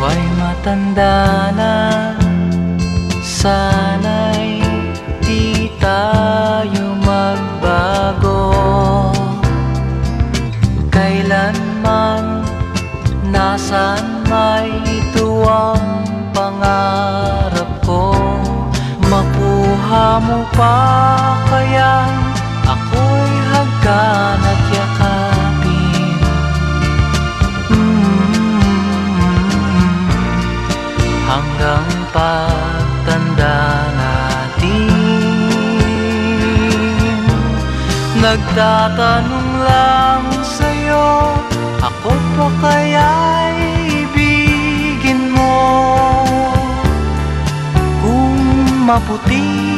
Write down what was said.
ay matanda na, sana'y di tayo magbago. Kailanman, nasaan may ito ang pangarap ko. Makuha mo pa kaya ako'y hagkan at yakapin. Hanggang pagtanda natin. Nagtatanong lang sa'yo, ako pa kaya'y ibigin mo? Kung maputi